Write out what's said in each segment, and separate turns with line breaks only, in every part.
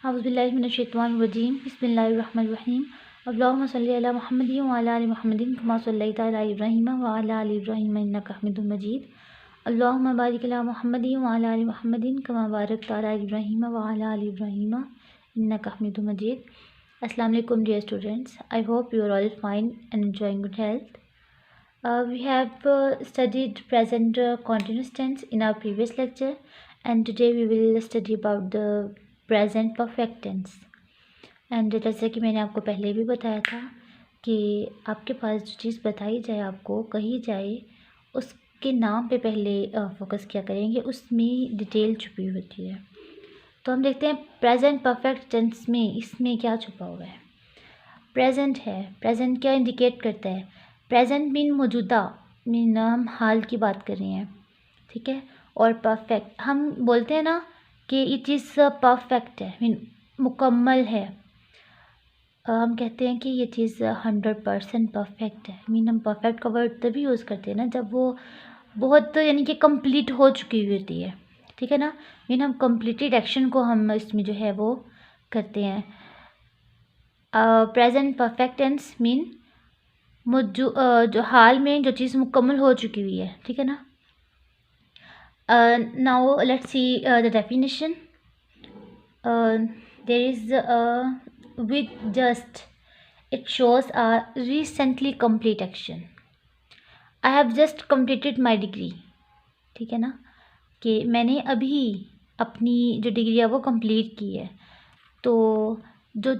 औज़ुबिल्लाहिमिनश्शैतानिर्रजीम बिस्मिल्लाहिर्रहमानिर्रहीम अल्लाहुम्मा सल्लि अला मुहम्मदिन व अला आलि मुहम्मदिन कमा सल्लैता अला इब्राहीम व अला आलि इब्राहीम इन्नका हमीदुम मजीद अल्लाहुम्मा बारिक अला मुहम्मदिन व अला आलि मुहम्मदिन कमा बारकता अला इब्राहीम व अला आलि इब्राहीम इन्नका हमीदुम मजीद। अस्सलाम वालेकुम dear students, I hope you are all fine and enjoying good health. We have studied present continuous tense in our previous lecture, and today we will study about the present perfect tense. And जैसे कि मैंने आपको पहले भी बताया था कि आपके पास जो चीज़ बताई जाए, आपको कही जाए, उसके नाम पे पहले फोकस किया करेंगे, उसमें डिटेल छुपी होती है। तो हम देखते हैं प्रेजेंट परफेक्ट टेंस में इसमें क्या छुपा हुआ है। प्रेजेंट है, प्रेजेंट क्या इंडिकेट करता है? प्रेजेंट मीन मौजूदा, मीन हम हाल की बात कर रहे हैं, ठीक है। और परफेक्ट हम बोलते हैं ना कि ये चीज़ परफेक्ट है, मीन मुकम्मल है। हम कहते हैं कि ये चीज़ 100% परफेक्ट है, मीन हम परफेक्ट का वर्ड तभी यूज़ करते हैं ना जब वो बहुत यानी कि कंप्लीट हो चुकी हुई होती है, ठीक है ना। मीन हम कंप्लीटेड एक्शन को हम इसमें जो है वो करते हैं। प्रेजेंट परफेक्ट टेंस मीन जो हाल में जो चीज़ मुकम्मल हो चुकी हुई है, ठीक है ना। Now let's see the definition. There is with just, it shows a recently complete action. I have just completed my degree, ठीक है ना, कि मैंने अभी अपनी जो डिग्री है वो कंप्लीट की है। तो जो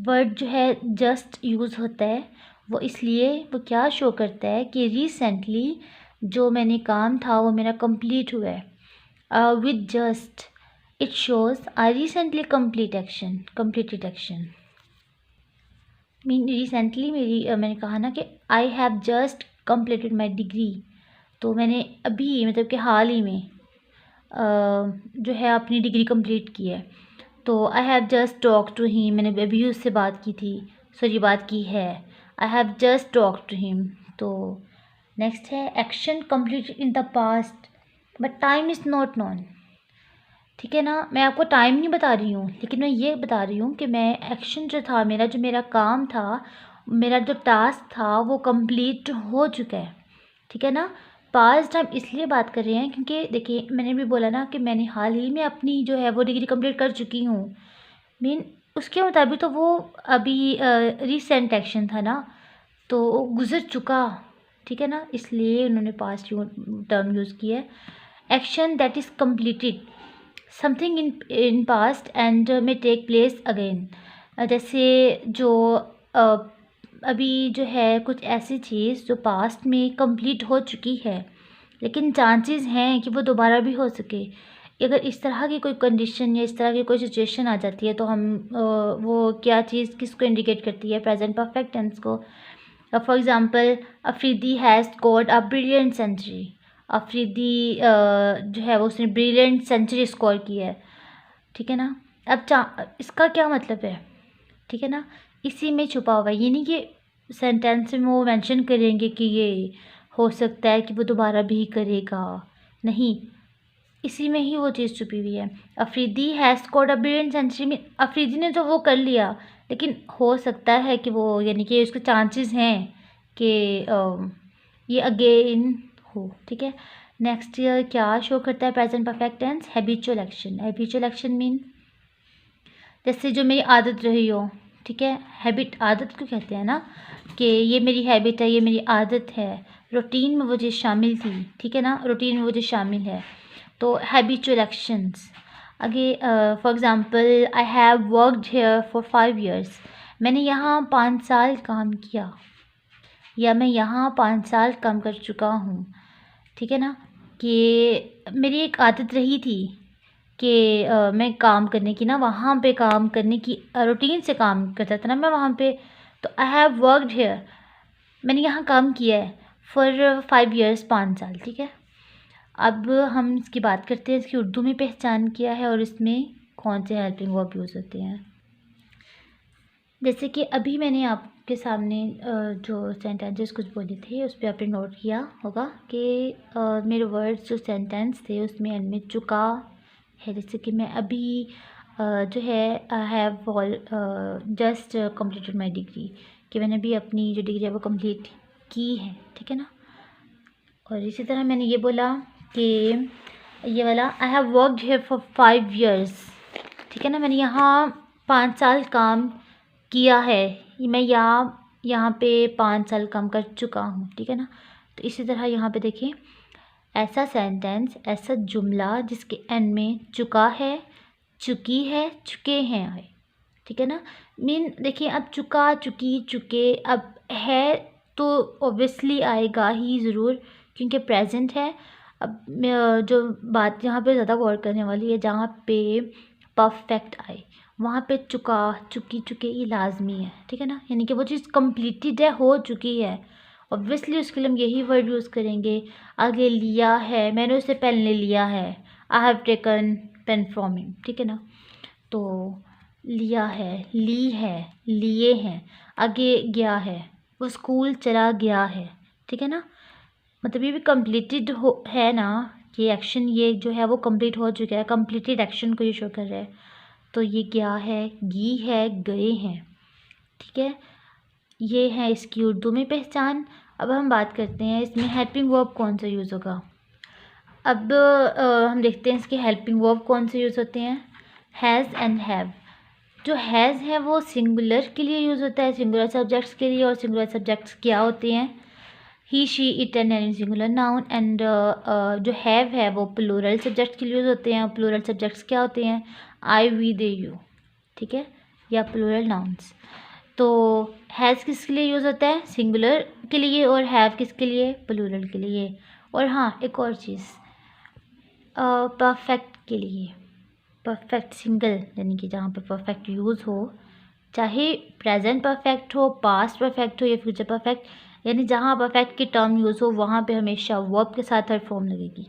वर्ड जो है जस्ट यूज़ होता है वो इसलिए वो क्या शो करता है कि रिसेंटली जो मैंने काम था वो मेरा कंप्लीट हुआ है। With just it shows a recently completed action mean recently मैंने कहा ना कि I have just completed my degree, तो मैंने अभी मतलब कि हाल ही में जो है अपनी डिग्री कंप्लीट की है। तो I have just talk to him, मैंने अभी उससे बात की थी, सॉरी बात की है। I have just talk to him. तो नेक्स्ट है action completed in the past but time is not known, ठीक है ना। मैं आपको टाइम नहीं बता रही हूँ, लेकिन मैं ये बता रही हूँ कि मैं एक्शन जो था जो मेरा काम था, मेरा जो टास्क था वो कंप्लीट हो चुका है, ठीक है ना। पास्ट हम इसलिए बात कर रहे हैं क्योंकि देखिए मैंने भी बोला ना कि मैंने हाल ही में अपनी जो है वो डिग्री कंप्लीट कर चुकी हूँ, मीन उसके मुताबिक तो वो अभी रिसेंट एक्शन था ना, तो गुज़र चुका, ठीक है ना, इसलिए उन्होंने पास्ट टर्म यूज़ किया है। Action that is completed something in past and में टेक प्लेस अगेन। जैसे जो अभी जो है कुछ ऐसी चीज़ जो पास्ट में कंप्लीट हो चुकी है लेकिन चांसेस हैं कि वो दोबारा भी हो सके। अगर इस तरह की कोई कंडीशन या इस तरह की कोई सिचुएशन आ जाती है तो हम वो क्या चीज़ किसको इंडिकेट करती है? प्रेजेंट परफेक्ट टेंस को। For example Afridi has scored a brilliant century. Afridi जो है वो उसने ब्रिलियंट सेंचुरी स्कोर की है, ठीक है ना। अब इसका क्या मतलब है, ठीक है ना, इसी में छुपा हुआ है। ये नहीं कि सेंटेंस में वो मेंशन करेंगे कि ये हो सकता है कि वो दोबारा भी करेगा, नहीं, इसी में ही वो चीज़ छुपी हुई है। Afridi has scored a brilliant century में अफरीदी ने तो वो कर लिया, लेकिन हो सकता है कि वो यानी कि उसके चांसेस हैं कि ये अगेन हो, ठीक है। नेक्स्ट क्या शो करता है present perfect tense? Habitual action. Habitual action mean जैसे जो मेरी आदत रही हो, ठीक है। हैबिट आदत को कहते हैं ना कि ये मेरी हैबिट है, ये मेरी आदत है, रूटीन में वो चीज़ शामिल थी, ठीक है ना, रूटीन में वो चीज़ शामिल है, तो हैबिचुअल एक्शंस। आगे for example I have worked here for 5 years। मैंने यहाँ 5 साल काम किया, या मैं यहाँ 5 साल काम कर चुका हूँ, ठीक है ना। कि मेरी एक आदत रही थी कि मैं काम करने की ना, वहाँ पे काम करने की रूटीन से काम करता था ना मैं वहाँ पे। तो आई हैव वर्कड हेयर, मैंने यहाँ काम किया है फॉर 5 years, 5 साल, ठीक है। अब हम इसकी बात करते हैं, इसकी उर्दू में पहचान क्या है और इसमें कौन से हेल्पिंग वर्ब यूज़ होते हैं। जैसे कि अभी मैंने आपके सामने जो सेंटेंसेस कुछ बोले थे उस पर आपने नोट किया होगा कि मेरे वर्ड्स जो सेंटेंस थे उसमें एंड में चुका है। जैसे कि मैं अभी जो है I have just completed my degree, कि मैंने भी अपनी जो डिग्री है वो कंप्लीट की है, ठीक है ना। और इसी तरह मैंने ये बोला कि ये वाला I have worked here for 5 years, ठीक है ना। मैंने यहाँ 5 साल काम किया है, मैं यहाँ पे 5 साल काम कर चुका हूँ, ठीक है ना। तो इसी तरह यहाँ पे देखिए, ऐसा सेंटेंस, ऐसा जुमला जिसके एंड में चुका है, चुकी है, चुके हैं आए, ठीक है ना। मीन देखिए, अब चुका, चुकी, चुके, अब है तो ऑब्वियसली आएगा ही ज़रूर, क्योंकि प्रेजेंट है। अब जो बात यहाँ पे ज़्यादा गौर करने वाली है, जहाँ पे परफेक्ट आए वहाँ पे चुका, चुकी, चुके ये लाजमी है, ठीक है ना। यानी कि वो चीज़ कंप्लीटेड है, हो चुकी है, ऑब्वियसली उसके लिए हम यही वर्ड यूज़ करेंगे। आगे लिया है, मैंने उसे पेन ले लिया है, I have taken pen from him, ठीक है ना। तो लिया है, ली है, लिए हैं, आगे गया है, वो स्कूल चला गया है, ठीक है ना। मतलब ये भी कंप्लीटेड हो है ना, ये एक्शन ये जो है वो कंप्लीट हो चुका है, कंप्लीटेड एक्शन को ये शो कर रहा है। तो ये गया है, गी है, गए हैं, ठीक है। ये है इसकी उर्दू में पहचान। अब हम बात करते हैं इसमें हेल्पिंग वर्ब कौन सा यूज़ होगा। अब हम देखते हैं इसके हेल्पिंग वर्ब कौन से यूज़ होते हैं। Has and have. जो हैज़ है वो सिंगुलर के लिए यूज़ होता है, सिंगुलर सब्जेक्ट्स के लिए। और सिंगुलर सब्जेक्ट्स क्या होते हैं, he, she, it and any singular noun. And जो हैव है वो प्लूरल सब्जेक्ट्स के लिए यूज़ होते हैं। प्लूरल सब्जेक्ट्स क्या होते हैं, आई, वी, दे, यू, ठीक है, या प्लूरल नाउन्स। तो हैज़ किसके लिए यूज़ होता है, सिंगुलर के लिए, और हैव किसके लिए, प्लूरल के लिए। और हाँ, एक और चीज़, परफेक्ट के लिए, परफेक्ट सिंगल, यानी कि जहाँ पे परफेक्ट यूज़ हो, चाहे प्रेजेंट परफेक्ट हो, पास्ट परफेक्ट हो या फ्यूचर परफेक्ट, यानी जहाँ परफेक्ट की टर्म यूज़ हो वहाँ पे हमेशा वर्ब के साथ थर्ड फॉर्म लगेगी,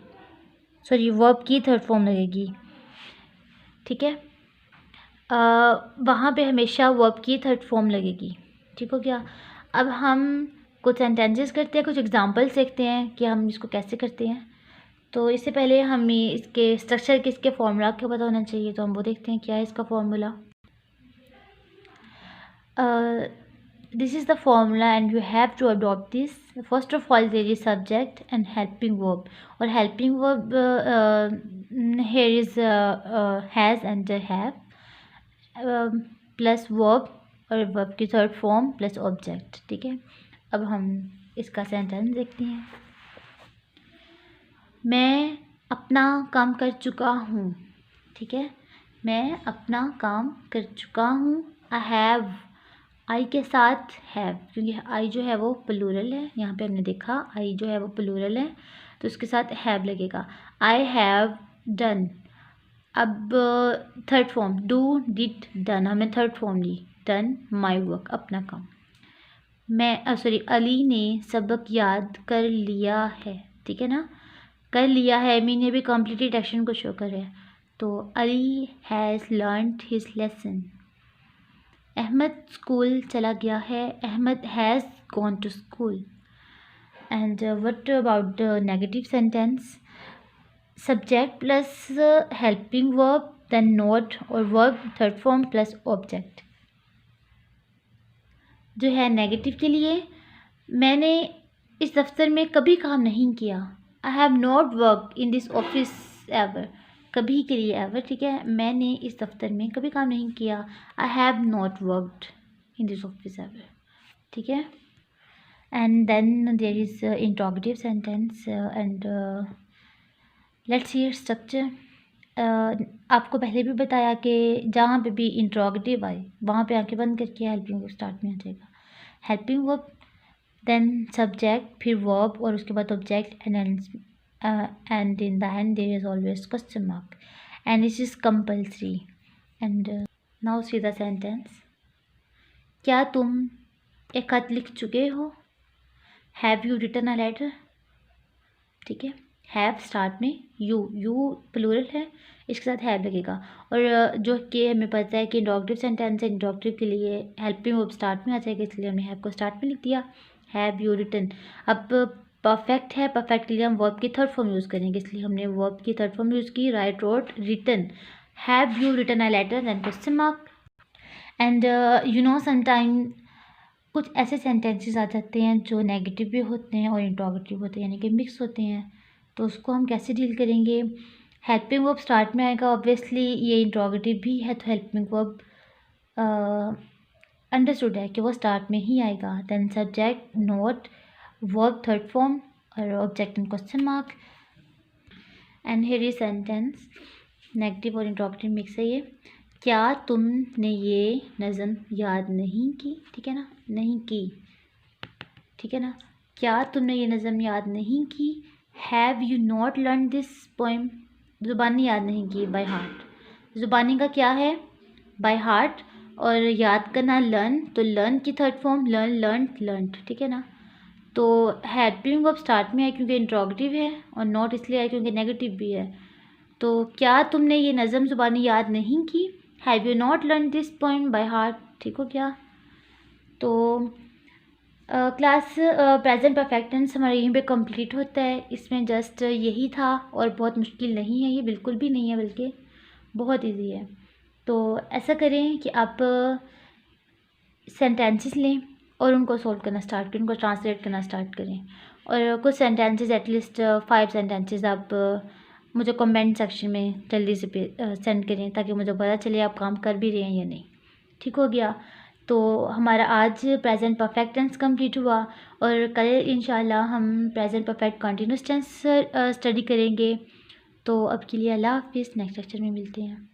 सॉरी वर्ब की थर्ड फॉर्म लगेगी, ठीक है। वहाँ पे हमेशा वर्ब की थर्ड फॉर्म लगेगी, ठीक हो गया। अब हम कुछ सेंटेंसेस करते हैं, कुछ एग्जांपल्स देखते हैं कि हम इसको कैसे करते हैं। तो इससे पहले हमें इसके स्ट्रक्चर के, इसके फॉर्मूला का पता होना चाहिए, तो हम वो देखते हैं क्या है इसका formula. This is the formula and you have to adopt this. First of all, there is subject and helping verb, or helping verb here is has and have, plus verb, और वर्ब की third form plus object, ठीक है। अब हम इसका sentence देखते हैं। मैं अपना काम कर चुका हूँ, ठीक है, मैं अपना काम कर चुका हूँ। आई हैव, आई के साथ हैव, क्योंकि आई जो है वो प्लूरल है, यहाँ पे हमने देखा आई जो है वो प्लूरल है, तो उसके साथ हैव लगेगा। आई हैव डन, अब third form do, did, done, हमने थर्ड फॉर्म ली, डन माई वर्क, अपना काम। मैं सॉरी, अली ने सबक याद कर लिया है, ठीक है ना। कर लिया है मीन ये भी कंप्लीटेड एक्शन को शो कर रहा है, तो Ali has learned his lesson. Ahmad school चला गया है, Ahmad has gone to school. And what about the negative sentence, subject plus helping verb, then not और verb third form plus object. जो है नेगेटिव के लिए, मैंने इस दफ्तर में कभी काम नहीं किया। I have not work in this office ever, कभी के लिए एवर, ठीक है। मैंने इस दफ्तर में कभी काम नहीं किया, I have not worked in this office ever, ठीक है। And then there is interrogative sentence and let's hear structure. आपको पहले भी बताया कि जहाँ पे भी इंट्रोगेटिव आए वहाँ पे आंखें बंद करके हेल्पिंग वर्ब स्टार्ट में आ जाएगा। हेल्पिंग वर्ब, देन सब्जेक्ट, फिर वर्ब, और उसके बाद object, and in the end there is always question mark, and this is compulsory. And now see the sentence. क्या तुम एक खत लिख चुके हो, have you written a letter, ठीक है। हैव स्टार्ट में, यू प्लूरल है, इसके साथ हैव लगेगा। और जो कि हमें पता है कि इंट्रोगेटिव सेंटेंस है, इंट्रोगेटिव के लिए हेल्पिंग वर्ब स्टार्ट में आ जाएगा, इसलिए हमने हैव को स्टार्ट में लिख दिया, हैव यू रिटन। अब परफेक्ट है, परफेक्ट के लिए हम वर्ब की थर्ड फॉर्म यूज़ करेंगे, इसलिए हमने वर्ब की थर्ड फॉर्म यूज़ की, write, wrote, written. Have you written a letter, then question mark. And sometime कुछ ऐसे सेंटेंसेस आ जाते हैं जो नेगेटिव भी होते हैं और इंट्रोगेटिव होते हैं, यानी कि मिक्स होते हैं। तो उसको हम कैसे डील करेंगे? हेल्पिंग वर्ब स्टार्ट में आएगा, ऑब्वियसली ये इंट्रोगेटिव भी है तो हेल्पिंग वर्ब अंडरस्टूड है कि वो स्टार्ट में ही आएगा। Then subject, not, verb third form और object and question mark. And here is sentence, negative और इंट्रोगेटिव मिक्स है ये। क्या तुमने ये नज़म याद नहीं की? ठीक है ना, नहीं की, ठीक है ना। क्या तुमने ये नज़म याद नहीं की? Have you not learn this poem? ज़ुबानी याद नहीं की, बाय हार्ट। ज़ुबानी का क्या है? By heart. और याद करना लर्न, तो लर्न की थर्ड फॉर्म लर्न, लर्न, लर्नड, ठीक है ना। तो हेल्पिंग वर्ब स्टार्ट में है क्योंकि इंट्रोगेटिव है, और नॉट इसलिए है क्योंकि नेगेटिव भी है। तो क्या तुमने ये नज़म ज़ुबानी याद नहीं की? Have you not learn this poem by heart, ठीक हो गया। तो क्लास प्रेजेंट परफेक्ट टेंस हमारे यहीं पे कंप्लीट होता है। इसमें जस्ट यही था और बहुत मुश्किल नहीं है, ये बिल्कुल भी नहीं है, बल्कि बहुत इजी है। तो ऐसा करें कि आप सेंटेंसेस लें और उनको सॉल्व करना स्टार्ट करें, उनको ट्रांसलेट करना स्टार्ट करें। और कुछ सेंटेंसेस, एटलीस्ट 5 सेंटेंसेस आप मुझे कमेंट सेक्शन में जल्दी से सेंड करें ताकि मुझे पता चले आप काम कर भी रहे हैं या नहीं, ठीक हो गया। तो हमारा आज प्रेजेंट परफेक्ट टेंस कंप्लीट हुआ और कल इंशाल्लाह हम present perfect continuous tense study करेंगे। तो अब के लिए अल्लाह हाफिज़, नेक्स्ट लेक्चर में मिलते हैं।